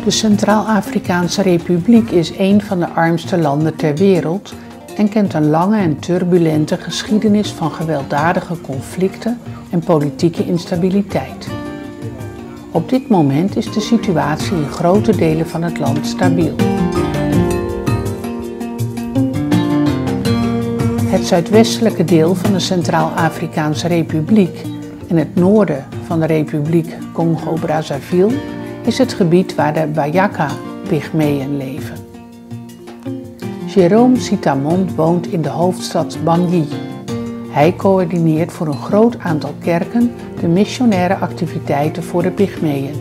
De Centraal-Afrikaanse Republiek is een van de armste landen ter wereld en kent een lange en turbulente geschiedenis van gewelddadige conflicten en politieke instabiliteit. Op dit moment is de situatie in grote delen van het land stabiel. Het zuidwestelijke deel van de Centraal-Afrikaanse Republiek en het noorden van de Republiek Congo-Brazzaville is het gebied waar de Bayaka-pygmeeën leven. Jérôme Sitamond woont in de hoofdstad Bangui. Hij coördineert voor een groot aantal kerken de missionaire activiteiten voor de pygmeeën.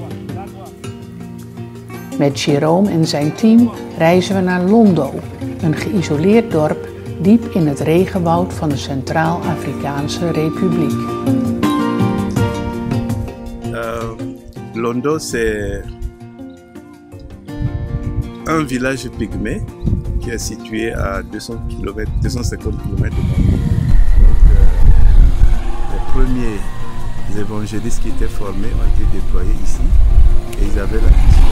Met Jérôme en zijn team reizen we naar Londo, een geïsoleerd dorp diep in het regenwoud van de Centraal-Afrikaanse Republiek. Londo, c'est un village pygmée qui est situé à 250 km de Bangui. Les premiers évangélistes qui étaient formés ont été déployés ici et ils avaient la mission.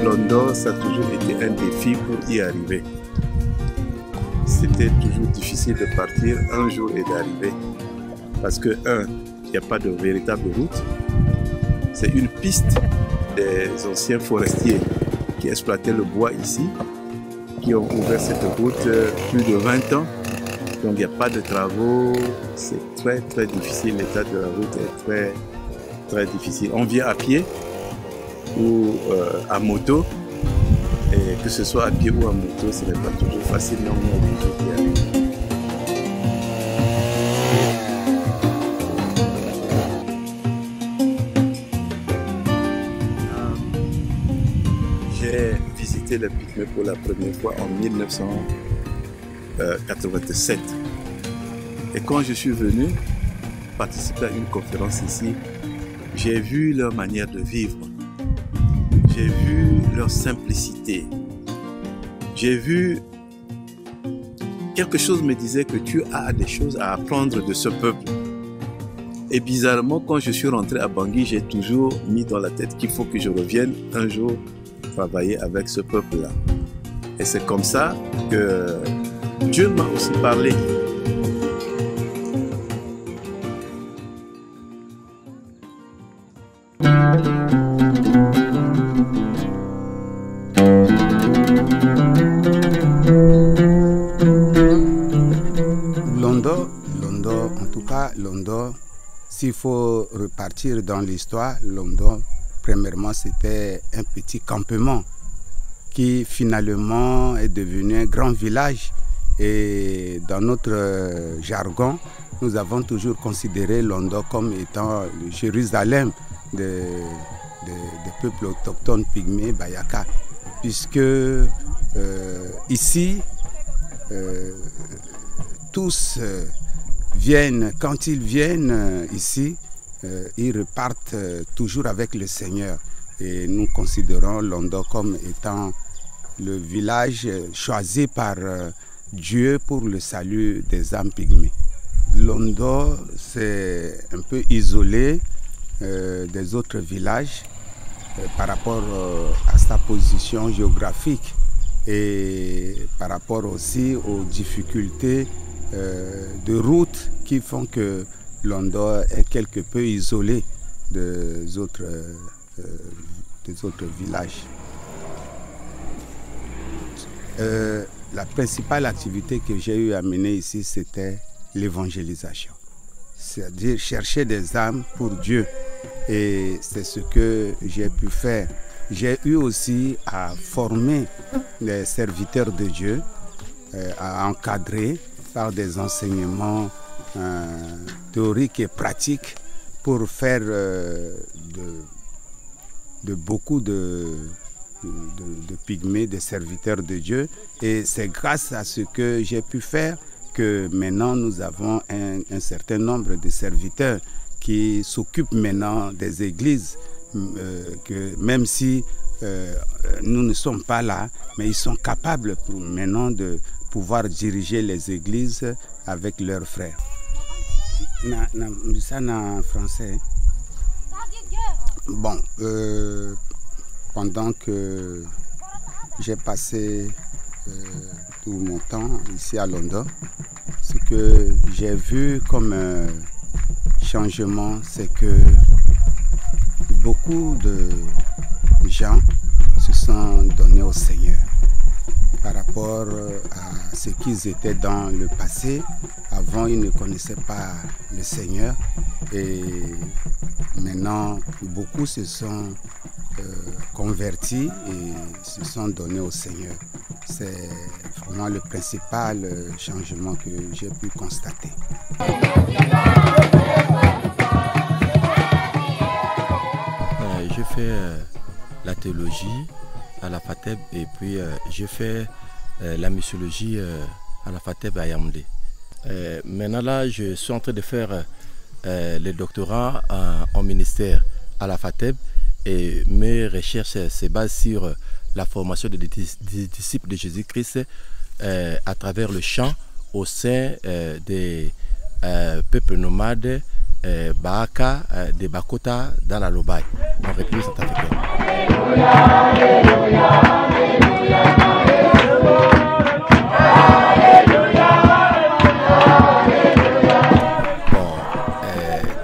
Londo, ça a toujours été un défi pour y arriver. C'était toujours difficile de partir un jour et d'arriver. Parce que, il n'y a pas de véritable route. C'est une piste des anciens forestiers qui exploitaient le bois ici, qui ont ouvert cette route plus de 20 ans. Donc il n'y a pas de travaux, c'est très difficile, l'état de la route est très difficile. On vient à pied ou à moto, et que ce soit à pied ou à moto, ce n'est pas toujours facile, mais on est obligé d'y aller. J'ai visité le Pygmée pour la première fois en 1987. Et quand je suis venu participer à une conférence ici, j'ai vu leur manière de vivre. J'ai vu leur simplicité. J'ai vu quelque chose me disait que tu as des choses à apprendre de ce peuple. Et bizarrement, quand je suis rentré à Bangui, j'ai toujours mis dans la tête qu'il faut que je revienne un jour travailler avec ce peuple-là. Et c'est comme ça que Dieu m'a aussi parlé. Londo, s'il faut repartir dans l'histoire, Londo, premièrement, c'était un petit campement qui finalement est devenu un grand village. Et dans notre jargon, nous avons toujours considéré Londo comme étant le Jérusalem des peuples autochtones pygmées Bayaka, puisque ici, tous viennent, quand ils viennent ici, ils repartent toujours avec le Seigneur. Et nous considérons Londo comme étant le village choisi par Dieu pour le salut des âmes pygmées. Londo, c'est un peu isolé des autres villages par rapport à sa position géographique et par rapport aussi aux difficultés de route qui font que Londo est quelque peu isolé des autres villages. La principale activité que j'ai eu à mener ici, c'était l'évangélisation. C'est-à-dire chercher des âmes pour Dieu. Et c'est ce que j'ai pu faire. J'ai eu aussi à former les serviteurs de Dieu, à encadrer par des enseignements théoriques et pratiques pour faire beaucoup de pygmées, de serviteurs de Dieu. Et c'est grâce à ce que j'ai pu faire que maintenant nous avons un certain nombre de serviteurs qui s'occupent maintenant des églises, que même si nous ne sommes pas là, mais ils sont capables maintenant de pouvoir diriger les églises avec leurs frères. Ça en français. Bon, pendant que j'ai passé tout mon temps ici à Londres, ce que j'ai vu comme changement, c'est que beaucoup de gens se sont donnés au Seigneur par rapport à ce qu'ils étaient dans le passé. Avant, ils ne connaissaient pas le Seigneur et maintenant, beaucoup se sont convertis et se sont donnés au Seigneur. C'est vraiment le principal changement que j'ai pu constater. Je fais la théologie à la FATEB et puis je fais la missiologie à la FATEB à Yaoundé. Maintenant là, je suis en train de faire le doctorat en ministère à la FATEB et mes recherches se basent sur la formation des disciples de Jésus-Christ à travers le chant au sein des peuples nomades Baaka, des Bakota dans la Lobaye, en République centrafricaine.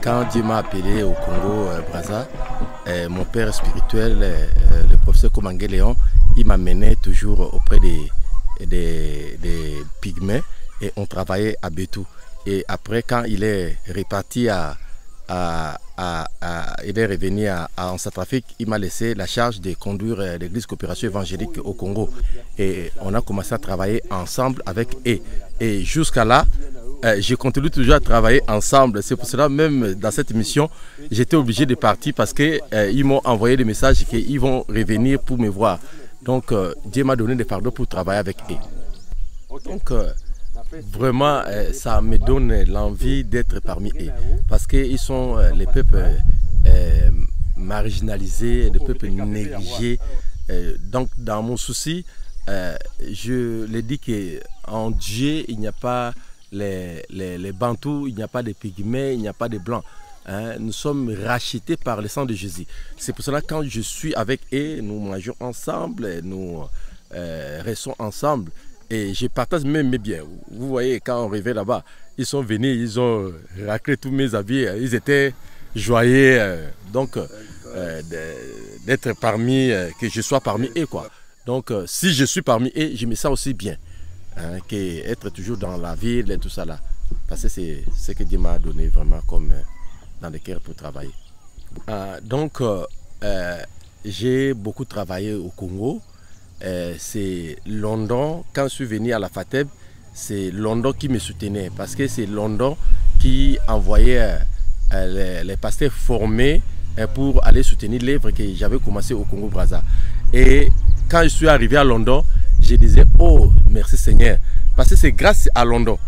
Quand Dieu m'a appelé au Congo Brazza, mon père spirituel, le professeur Komangé Léon, il m'a mené toujours auprès des pygmées et on travaillait à Bétou. Et après, quand il est reparti il est revenu en Centrafrique, il m'a laissé la charge de conduire l'église coopération évangélique au Congo. Et on a commencé à travailler ensemble avec eux. Et jusqu'à là, je continue toujours à travailler ensemble. C'est pour cela, même dans cette mission, j'étais obligé de partir parce qu'ils m'ont envoyé des messages qu'ils vont revenir pour me voir. Donc, Dieu m'a donné des fardeaux pour travailler avec eux. Donc, vraiment, ça me donne l'envie d'être parmi eux. Parce qu'ils sont les peuples marginalisés, les peuples négligés. Donc, dans mon souci, je le dis qu'en Dieu, il n'y a pas les Bantous, il n'y a pas de Pygmées, il n'y a pas de Blancs. Nous sommes rachetés par le sang de Jésus. C'est pour cela que quand je suis avec eux, nous mangeons ensemble, nous restons ensemble. Et je partage même mes biens. Vous voyez, quand on revient là-bas, ils sont venus, ils ont raclé tous mes habits, ils étaient joyeux. Donc, d'être parmi, que je sois parmi eux, quoi. Donc, si je suis parmi eux, je me sens aussi bien. Qu'être toujours dans la ville et tout ça là. Parce que c'est ce que Dieu m'a donné vraiment comme dans le cœur pour travailler. Donc, j'ai beaucoup travaillé au Congo. C'est London, quand je suis venu à la FATEB, c'est London qui me soutenait parce que c'est London qui envoyait les pasteurs formés pour aller soutenir l'œuvre que j'avais commencé au Congo Brazza. Et quand je suis arrivé à London, je disais oh merci Seigneur, parce que c'est grâce à London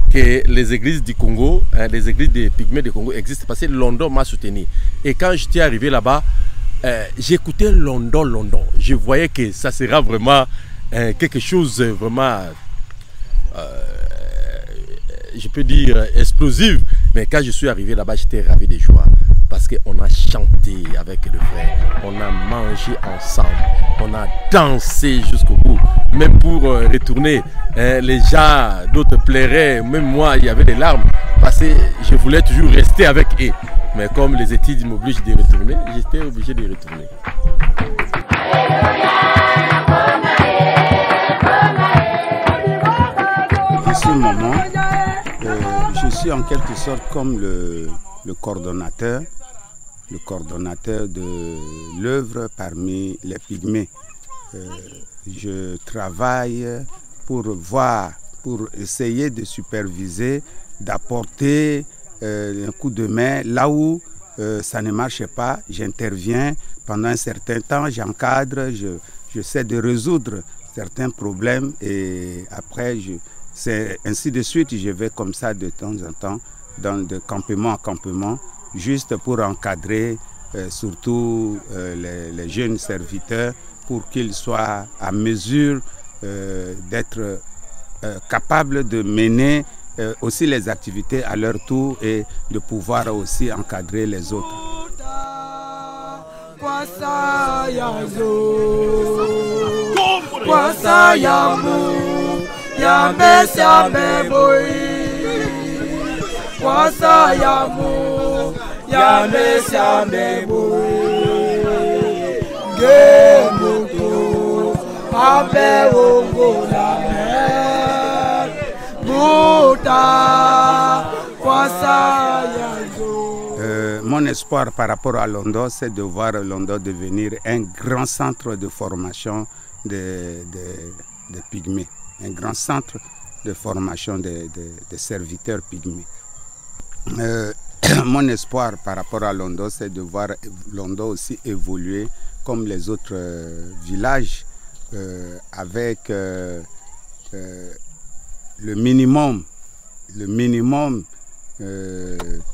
que les églises du Congo, les églises des Pygmées du Congo existent, parce que London m'a soutenu. Et quand j'étais arrivé là-bas, j'écoutais London. Je voyais que ça sera vraiment quelque chose vraiment, je peux dire, explosif. Mais quand je suis arrivé là-bas, j'étais ravi de joie. Parce qu'on a chanté avec le frère, on a mangé ensemble, on a dansé jusqu'au bout. Même pour retourner, les gens, d'autres pleuraient, même moi, il y avait des larmes. Parce que je voulais toujours rester avec eux. Mais comme les études m'obligent de retourner, j'étais obligé de retourner. En ce moment, je suis en quelque sorte comme le coordonnateur de l'œuvre parmi les Pygmées. Je travaille pour essayer de superviser, d'apporter un coup de main là où ça ne marche pas. J'interviens pendant un certain temps, j'encadre, j'essaie de résoudre certains problèmes et après, c'est ainsi de suite, je vais comme ça de temps en temps, de campement en campement, juste pour encadrer surtout les jeunes serviteurs pour qu'ils soient à mesure d'être capables de mener aussi les activités à leur tour et de pouvoir aussi encadrer les autres. Mon espoir par rapport à Londo, c'est de voir Londo devenir un grand centre de formation de pygmées, un grand centre de formation de serviteurs pygmées. Mon espoir par rapport à Londo, c'est de voir Londo aussi évoluer comme les autres villages, avec le minimum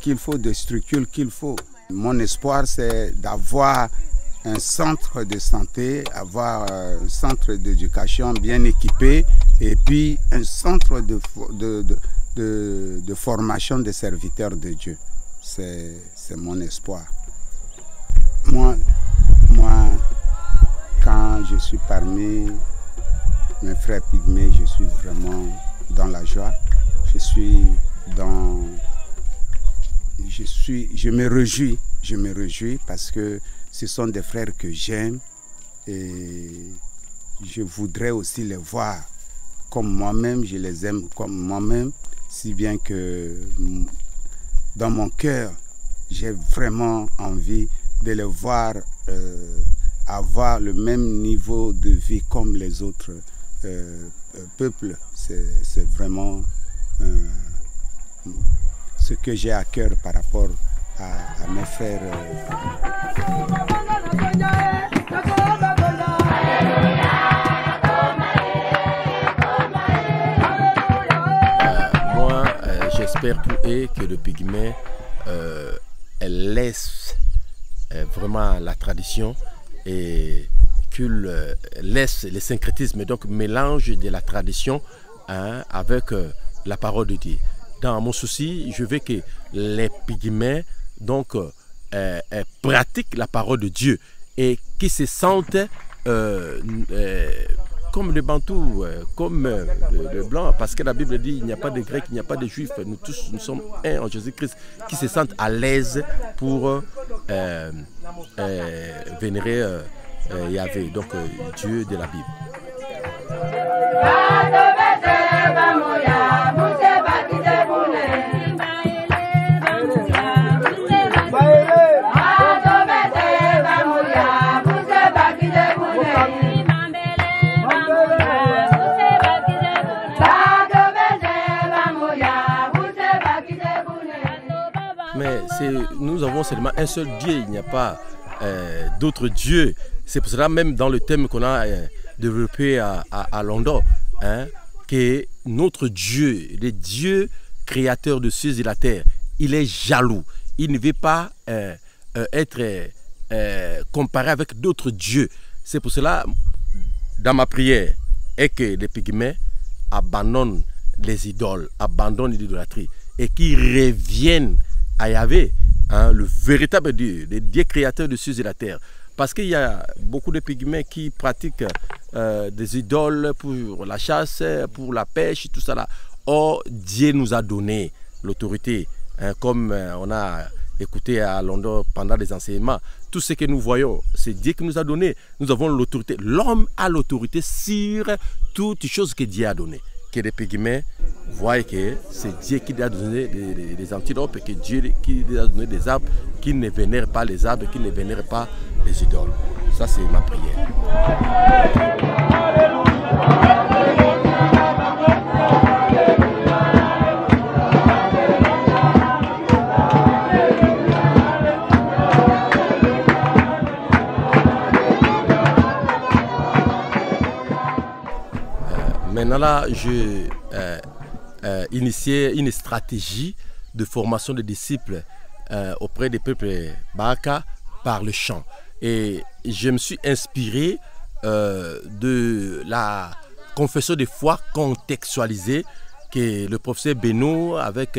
qu'il faut, de structures qu'il faut. Mon espoir, c'est d'avoir un centre de santé, avoir un centre d'éducation bien équipé et puis un centre de formation des serviteurs de Dieu. C'est mon espoir. Moi, quand je suis parmi mes frères pygmées, je suis vraiment dans la joie. Je me réjouis parce que ce sont des frères que j'aime et je voudrais aussi les voir comme moi-même, je les aime comme moi-même, si bien que dans mon cœur, j'ai vraiment envie de les voir avoir le même niveau de vie comme les autres peuples. C'est vraiment ce que j'ai à cœur par rapport à mes frères. Moi, j'espère pour eux que le pygmée elle laisse vraiment la tradition et qu'il laisse le syncrétisme, donc mélange de la tradition avec la parole de Dieu. Dans mon souci, je veux que les pygmées donc pratiquent la parole de Dieu et qu'ils se sentent comme les Bantous, comme les Blancs, parce que la Bible dit il n'y a pas de Grecs, il n'y a pas de Juifs, nous tous nous sommes un en Jésus-Christ, qui se sentent à l'aise pour vénérer Yahvé, donc Dieu de la Bible. Mais nous avons seulement un seul Dieu, il n'y a pas d'autres dieux. C'est pour cela même dans le thème qu'on a développé à Londo, que notre Dieu, le Dieu créateur de cieux et la terre, il est jaloux. Il ne veut pas être comparé avec d'autres dieux. C'est pour cela, dans ma prière, est que les pygmées abandonnent les idoles, abandonnent l'idolâtrie et qu'ils reviennent à Yahvé, le véritable Dieu, le Dieu créateur de cieux et la terre. Parce qu'il y a beaucoup de pygmées qui pratiquent des idoles pour la chasse, pour la pêche, tout ça là. Or, Dieu nous a donné l'autorité, comme on a écouté à Londo pendant les enseignements. Tout ce que nous voyons, c'est Dieu qui nous a donné. Nous avons l'autorité. L'homme a l'autorité sur toutes choses que Dieu a données. Que les pygmées voient que c'est Dieu qui lui a donné des antilopes et que Dieu qui lui a donné des arbres, qui ne vénèrent pas les arbres, qui ne vénèrent pas les idoles. Ça, c'est ma prière. Maintenant là, j'ai initié une stratégie de formation de disciples auprès des peuples Baka par le chant. Et je me suis inspiré de la confession de foi contextualisée que le professeur Beno, avec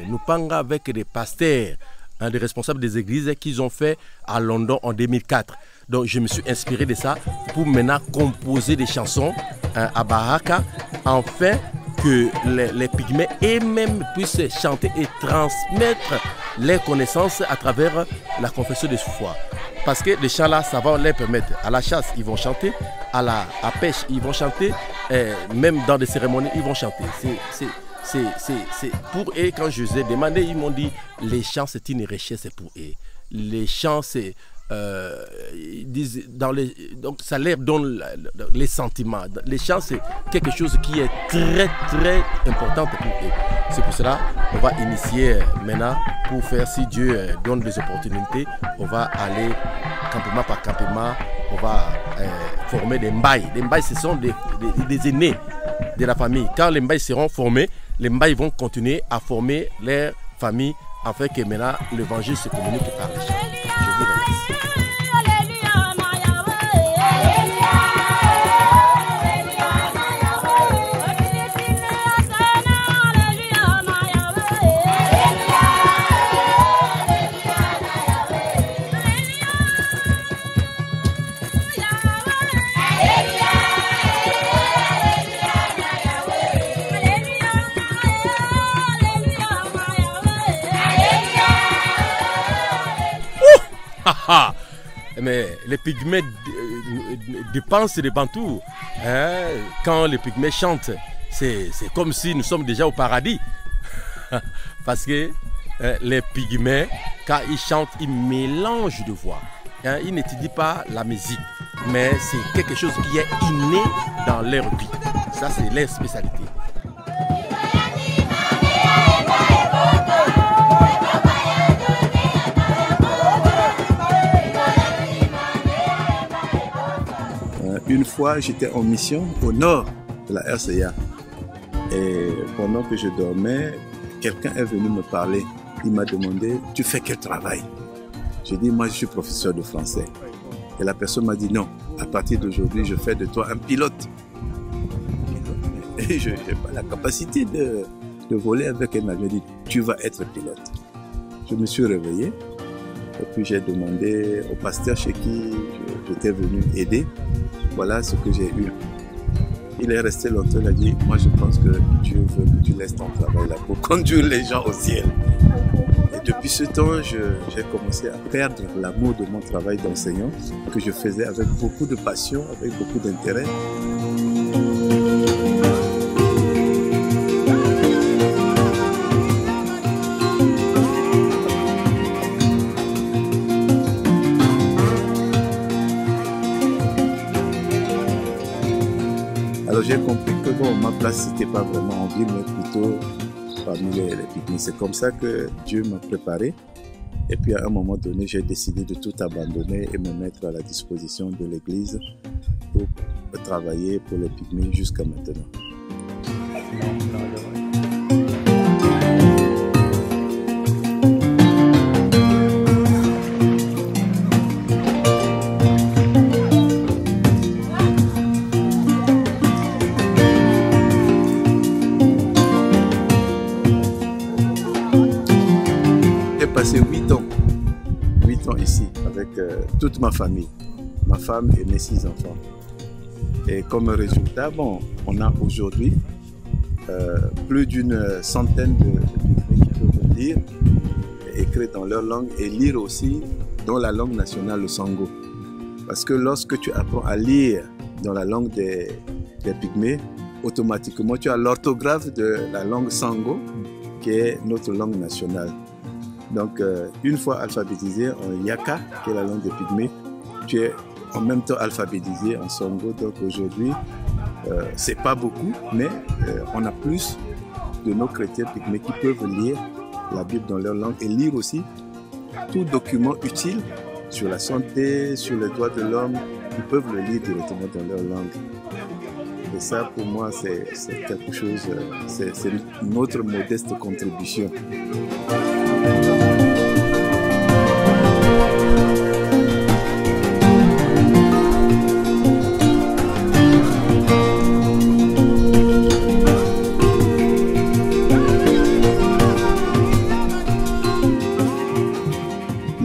Nupanga, avec des pasteurs, des responsables des églises qu'ils ont fait à London en 2004. Donc je me suis inspiré de ça pour maintenant composer des chansons à Baraka, afin que les pygmées eux-mêmes puissent chanter et transmettre les connaissances à travers la confession de foi. Parce que les chants là, ça va leur permettre, à la chasse, ils vont chanter, à la pêche, ils vont chanter, même dans des cérémonies, ils vont chanter. C'est pour eux, quand je les ai demandé, ils m'ont dit, les chants, c'est une richesse pour eux. Les chants, c'est... donc ça leur donne les sentiments. Les chants, c'est quelque chose qui est très très important pour eux. C'est pour cela qu'on va initier maintenant pour faire, si Dieu donne des opportunités, on va aller campement par campement, on va former des mbaïs. Les mbaïs, ce sont des aînés de la famille. Quand les mbaïs seront formés, les mbaïs vont continuer à former leurs familles afin que maintenant l'évangile se communique par les chants. Je vous remercie. Mais les pygmées dépensent des bantous. Quand les pygmées chantent, c'est comme si nous sommes déjà au paradis. Parce que les pygmées, quand ils chantent, ils mélangent de voix. Ils n'étudient pas la musique, mais c'est quelque chose qui est inné dans leur vie. Ça, c'est leur spécialité. Une fois, j'étais en mission au nord de la RCA. Et pendant que je dormais, quelqu'un est venu me parler. Il m'a demandé, tu fais quel travail? J'ai dit, moi je suis professeur de français. Et la personne m'a dit, non, à partir d'aujourd'hui, je fais de toi un pilote. Et je n'ai pas la capacité de voler avec un avion. J'ai dit, tu vas être pilote. Je me suis réveillé. Et puis j'ai demandé au pasteur chez qui j'étais venu aider. Voilà ce que j'ai eu. Il est resté longtemps, il a dit, moi je pense que Dieu veut que tu laisses ton travail là pour conduire les gens au ciel. Et depuis ce temps, j'ai commencé à perdre l'amour de mon travail d'enseignant, que je faisais avec beaucoup de passion, avec beaucoup d'intérêt. Alors j'ai compris que bon, ma place c'était pas vraiment en ville, mais plutôt parmi les pygmées. C'est comme ça que Dieu m'a préparé. Et puis à un moment donné, j'ai décidé de tout abandonner et me mettre à la disposition de l'Église pour travailler pour les pygmées jusqu'à maintenant. Passé 8 ans ici avec toute ma famille, ma femme et mes 6 enfants. Et comme résultat, bon, on a aujourd'hui plus d'une centaine de pygmées qui peuvent lire, écrire dans leur langue et lire aussi dans la langue nationale, le sango. Parce que lorsque tu apprends à lire dans la langue des pygmées, automatiquement tu as l'orthographe de la langue sango, qui est notre langue nationale. Donc, une fois alphabétisé en Yaka, qui est la langue des pygmées, tu es en même temps alphabétisé en Sango. Donc aujourd'hui, c'est pas beaucoup, mais on a plus de nos chrétiens pygmées qui peuvent lire la Bible dans leur langue et lire aussi tout document utile sur la santé, sur les droits de l'homme. Ils peuvent le lire directement dans leur langue. Et ça, pour moi, c'est quelque chose, c'est notre modeste contribution.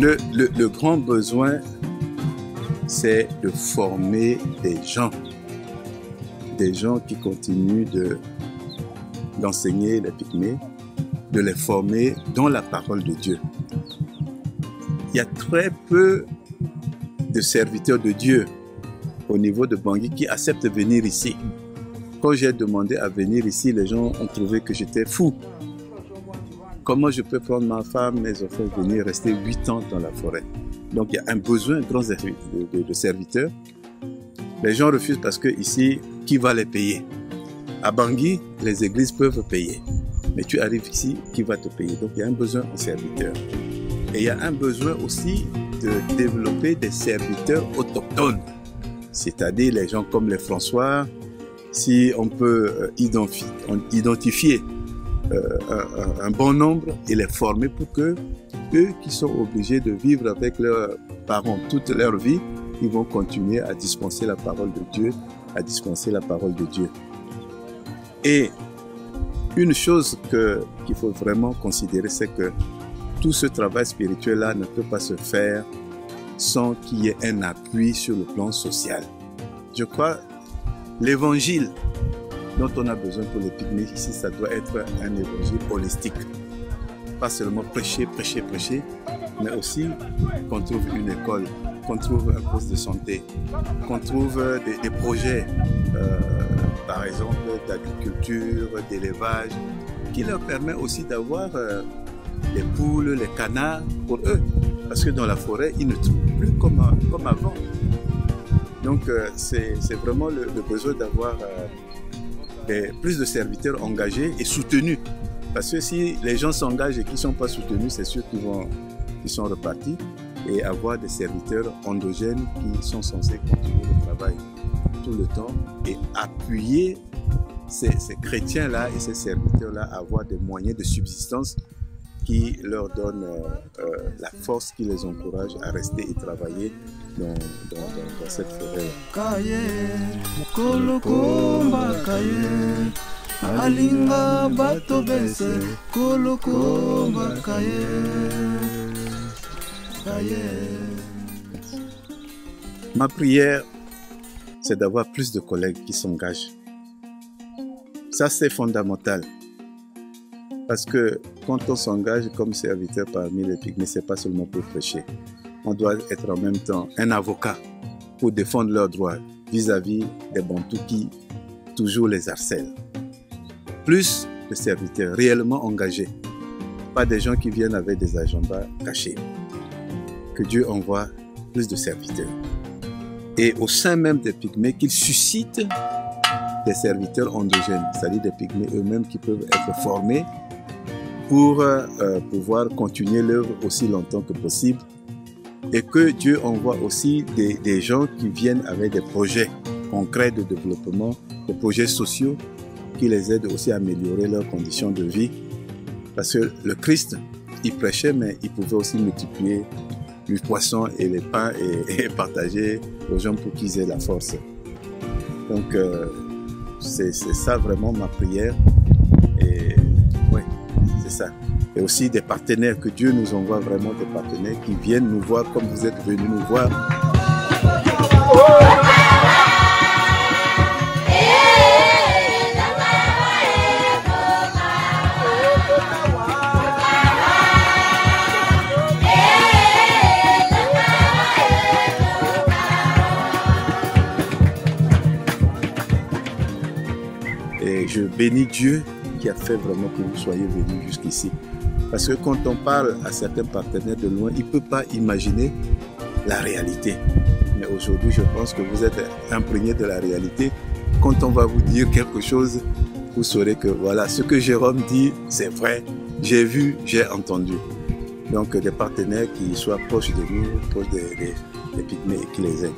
Le grand besoin, c'est de former des gens qui continuent d'enseigner les pygmées, de les former dans la parole de Dieu. Il y a très peu de serviteurs de Dieu au niveau de Bangui qui acceptent de venir ici. Quand j'ai demandé à venir ici, les gens ont trouvé que j'étais fou. Comment je peux prendre ma femme, mes enfants, venir rester 8 ans dans la forêt? Donc il y a un besoin grand de serviteurs. Les gens refusent parce que ici, qui va les payer? À Bangui, les églises peuvent payer. Mais tu arrives ici, qui va te payer? Donc il y a un besoin en serviteurs. Et il y a un besoin aussi de développer des serviteurs autochtones. C'est-à-dire les gens comme les François, si on peut identifier un bon nombre et les former pour que eux qui sont obligés de vivre avec leurs parents toute leur vie, ils vont continuer à dispenser la parole de Dieu, Et une chose qu'il faut vraiment considérer, c'est que tout ce travail spirituel-là ne peut pas se faire sans qu'il y ait un appui sur le plan social. Je crois l'évangile dont on a besoin pour les pygmées ici, ça doit être un évangile holistique. Pas seulement prêcher, mais aussi qu'on trouve une école, qu'on trouve un poste de santé, qu'on trouve des projets, par exemple d'agriculture, d'élevage, qui leur permet aussi d'avoir les poules, les canards pour eux. Parce que dans la forêt, ils ne trouvent plus comme avant. Donc c'est vraiment le besoin d'avoir plus de serviteurs engagés et soutenus. Parce que si les gens s'engagent et qu'ils ne sont pas soutenus, c'est sûr qu'ils sont repartis. Et avoir des serviteurs endogènes qui sont censés continuer le travail tout le temps et appuyer ces chrétiens-là et ces serviteurs-là à avoir des moyens de subsistance qui leur donnent la force, qui les encourage à rester et travailler dans cette forêt-là. Ma prière, c'est d'avoir plus de collègues qui s'engagent. Ça, c'est fondamental. Parce que quand on s'engage comme serviteur parmi les pygmées, ce n'est pas seulement pour prêcher. On doit être en même temps un avocat pour défendre leurs droits vis-à-vis des Bantous qui toujours les harcèlent. Plus de serviteurs réellement engagés, pas des gens qui viennent avec des agendas cachés. Que Dieu envoie plus de serviteurs. Et au sein même des pygmées, qu'ils suscitent des serviteurs endogènes, c'est-à-dire des pygmées eux-mêmes qui peuvent être formés pour pouvoir continuer l'œuvre aussi longtemps que possible. Et que Dieu envoie aussi des gens qui viennent avec des projets concrets de développement, des projets sociaux qui les aident aussi à améliorer leurs conditions de vie. Parce que le Christ, il prêchait, mais il pouvait aussi multiplier les poissons et les pains et partager aux gens pour qu'ils aient la force. Donc, c'est ça vraiment ma prière. Et oui, c'est ça. Et aussi des partenaires, que Dieu nous envoie vraiment des partenaires qui viennent nous voir comme vous êtes venus nous voir. Et je bénis Dieu qui a fait vraiment que vous soyez venus jusqu'ici. Parce que quand on parle à certains partenaires de loin, ils ne peuvent pas imaginer la réalité. Mais aujourd'hui, je pense que vous êtes imprégnés de la réalité. Quand on va vous dire quelque chose, vous saurez que voilà, ce que Jérôme dit, c'est vrai. J'ai vu, j'ai entendu. Donc des partenaires qui soient proches de nous, proches des pygmées et qui les aident.